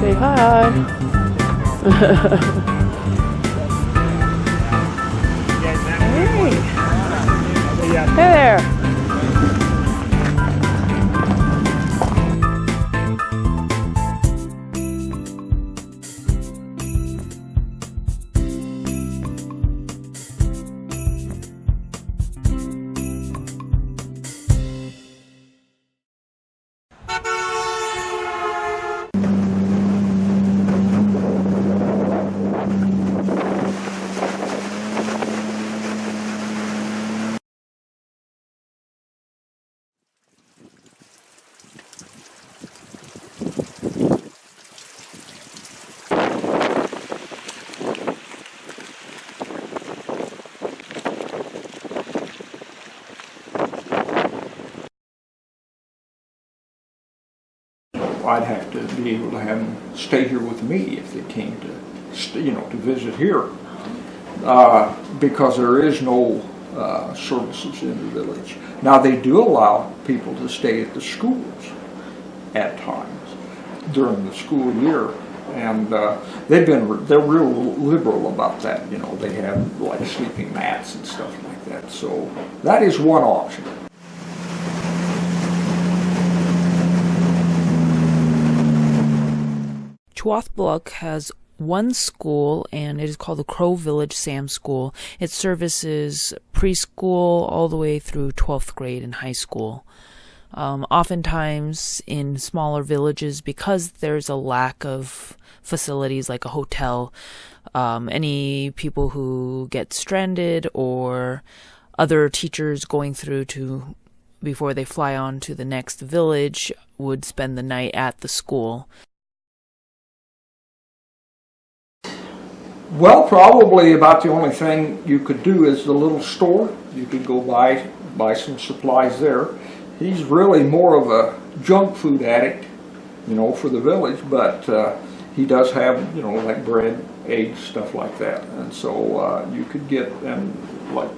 Say hi. Hey. Hey there. I'd have to be able to have them stay here with me if they came to visit here, because there is no services in the village. Now they do allow people to stay at the schools at times during the school year, and they're real liberal about that. You know, they have like sleeping mats and stuff like that. So that is one option. Chuathbaluk has one school, and it is called the Crow Village Sam School. It services preschool all the way through 12th grade and high school. Oftentimes in smaller villages, because there's a lack of facilities like a hotel, any people who get stranded or other teachers going through before they fly on to the next village would spend the night at the school. Well, probably about the only thing you could do is the little store. You could go buy some supplies there. He's really more of a junk food addict, you know, for the village, but he does have, you know, like bread, eggs, stuff like that. And so you could get them like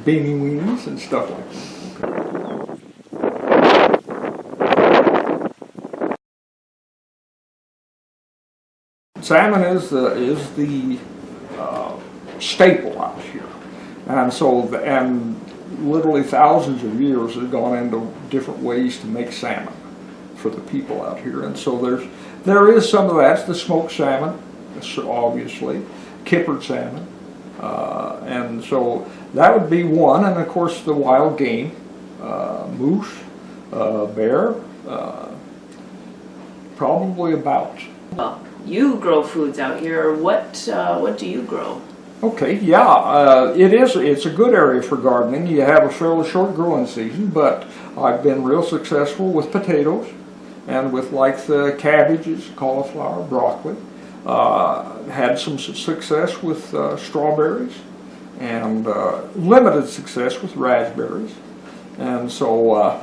beanie weenies and stuff like that. Salmon is the staple out here, and literally thousands of years have gone into different ways to make salmon for the people out here, and so there is some of that. The smoked salmon, obviously, kippered salmon, and so that would be one, and of course the wild game, moose, bear, probably about. Well, you grow foods out here. What do you grow? Okay, yeah, it's a good area for gardening. You have a fairly short growing season, but I've been real successful with potatoes and with like the cabbages, cauliflower, broccoli. Had some success with strawberries, and limited success with raspberries. And so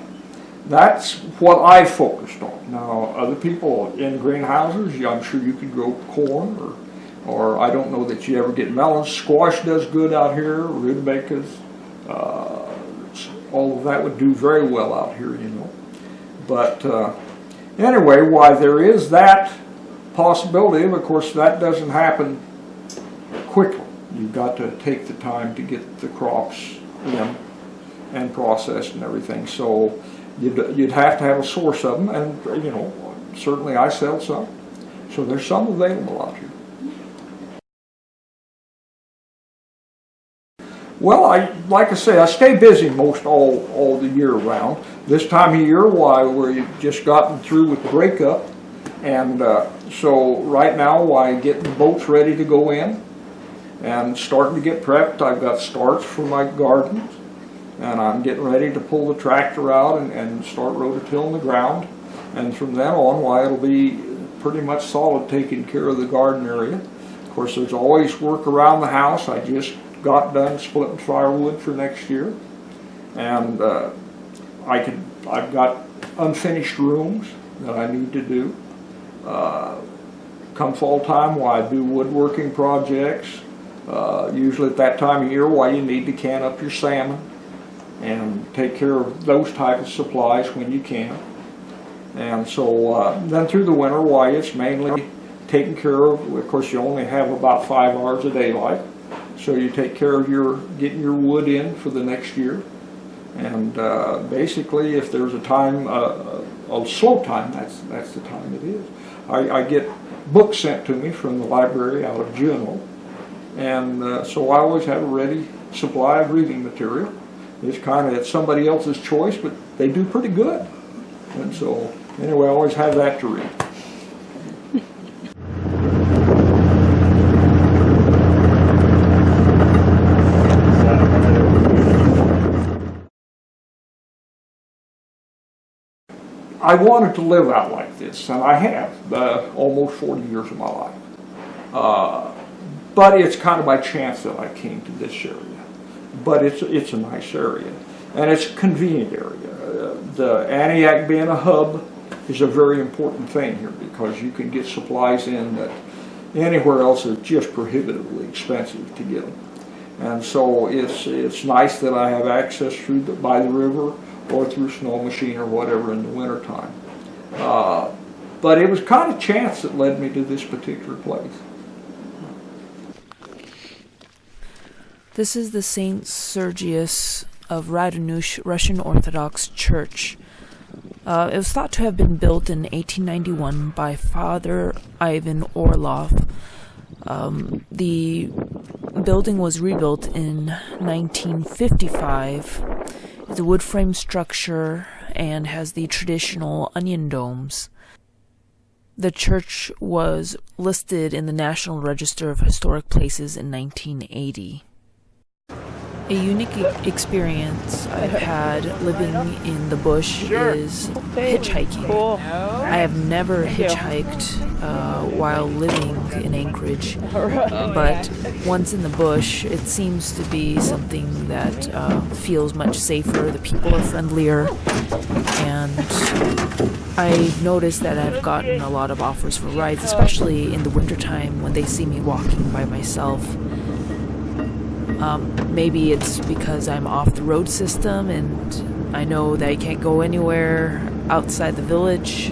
that's what I focused on. Now, other people in greenhouses, I'm sure you could grow corn, or I don't know that you ever get melons. Squash does good out here, rudbecas, all of that would do very well out here, you know. But anyway, why there is that possibility, of course, that doesn't happen quickly. You've got to take the time to get the crops in and processed and everything. So you'd have to have a source of them, and you know, certainly I sell some. So there's some available out here. Well, like I say, I stay busy most all the year round. This time of year, why, we've just gotten through with the breakup, and so right now, why, getting the boats ready to go in and starting to get prepped. I've got starts for my gardens, and I'm getting ready to pull the tractor out and start rototilling the ground. And from then on, why, it'll be pretty much solid taking care of the garden area. Of course, there's always work around the house. I just got done splitting firewood for next year, and I've got unfinished rooms that I need to do. Come fall time, why, I do woodworking projects. Usually at that time of year, why, you need to can up your salmon and take care of those type of supplies when you can. And so then through the winter, why, it's mainly taken care of. Of course, you only have about 5 hours of daylight, so you take care of getting your wood in for the next year. And basically, if there's a time, a slow time, that's the time it is. I get books sent to me from the library out of Juneau, and so I always have a ready supply of reading material. It's somebody else's choice, but they do pretty good. And so, anyway, I always have that to read. I wanted to live out like this, and I have almost 40 years of my life. But it's kind of by chance that I came to this area. But it's a nice area, and it's a convenient area. The Antioch being a hub is a very important thing here because you can get supplies in that anywhere else is just prohibitively expensive to get them. And so it's nice that I have access by the river or through snow machine or whatever in the wintertime. But it was kind of chance that led me to this particular place. This is the Saint Sergius of Radonush Russian Orthodox Church. It was thought to have been built in 1891 by Father Ivan Orlov. The building was rebuilt in 1955. It's a wood frame structure and has the traditional onion domes. The church was listed in the National Register of Historic Places in 1980. A unique experience I've had living in the bush is hitchhiking. I have never hitchhiked while living in Anchorage, but once in the bush, it seems to be something that feels much safer. The people are friendlier, and I noticed that I've gotten a lot of offers for rides, especially in the wintertime when they see me walking by myself. Maybe it's because I'm off the road system and I know that I can't go anywhere outside the village.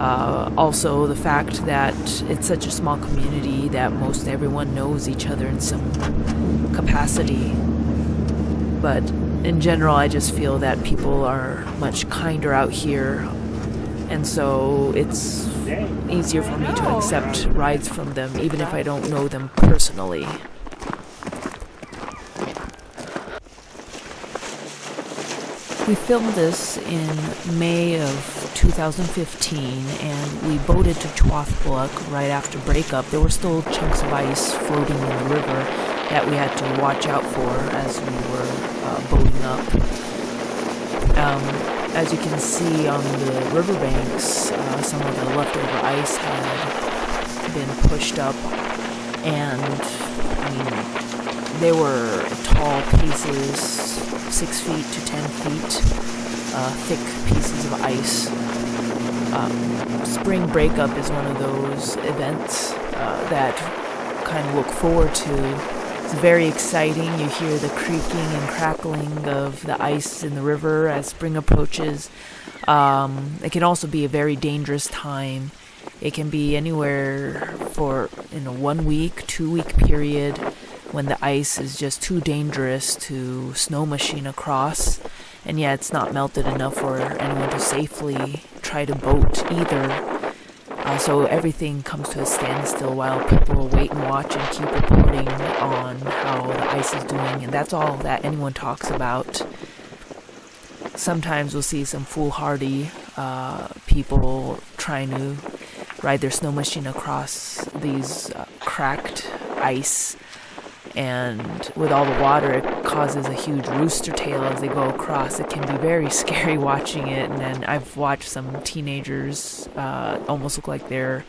Also, the fact that it's such a small community that most everyone knows each other in some capacity. But in general, I just feel that people are much kinder out here, and so it's easier for me to accept rides from them, even if I don't know them personally. We filmed this in May of 2015, and we boated to Chuathbaluk right after breakup. There were still chunks of ice floating in the river that we had to watch out for as we were boating up. As you can see on the riverbanks, some of the leftover ice had been pushed up, and they were tall pieces, 6 feet to 10 feet, thick pieces of ice. Spring breakup is one of those events that kind of look forward to. It's very exciting. You hear the creaking and crackling of the ice in the river as spring approaches. It can also be a very dangerous time. It can be anywhere for 1 week, 2 week period when the ice is just too dangerous to snow machine across, and yet it's not melted enough for anyone to safely try to boat either. So everything comes to a standstill while people wait and watch and keep reporting on how the ice is doing, and that's all that anyone talks about. Sometimes we'll see some foolhardy people trying to ride their snow machine across these cracked ice, and with all the water it causes a huge rooster tail as they go across. It can be very scary watching it, and then I've watched some teenagers almost look like they're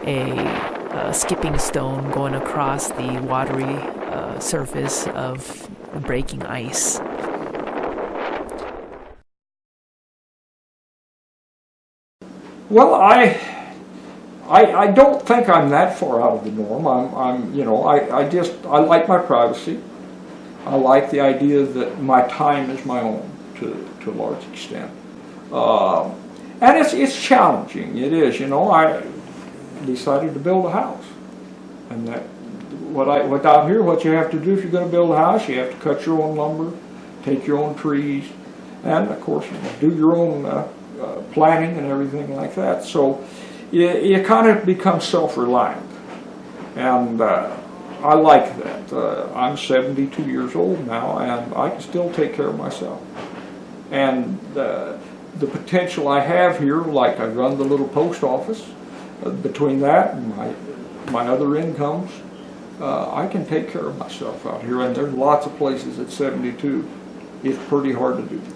a skipping stone going across the watery surface of breaking ice. Well, I don't think I'm that far out of the norm. I like my privacy. I like the idea that my time is my own to a large extent. And it's challenging. It is, decided to build a house. And that, what out here, what you have to do if you're going to build a house, you have to cut your own lumber, take your own trees, and of course do your own planning and everything like that. So you kind of become self-reliant, and I like that. I'm 72 years old now, and I can still take care of myself. And the potential I have here, like I run the little post office, between that and my other incomes, I can take care of myself out here. And there's lots of places at 72. It's pretty hard to do that.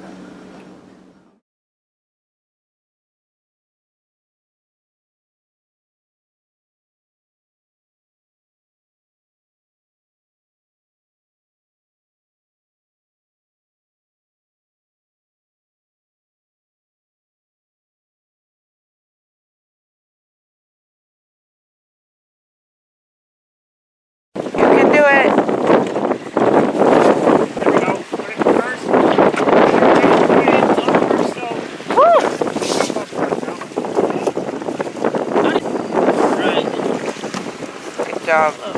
Job.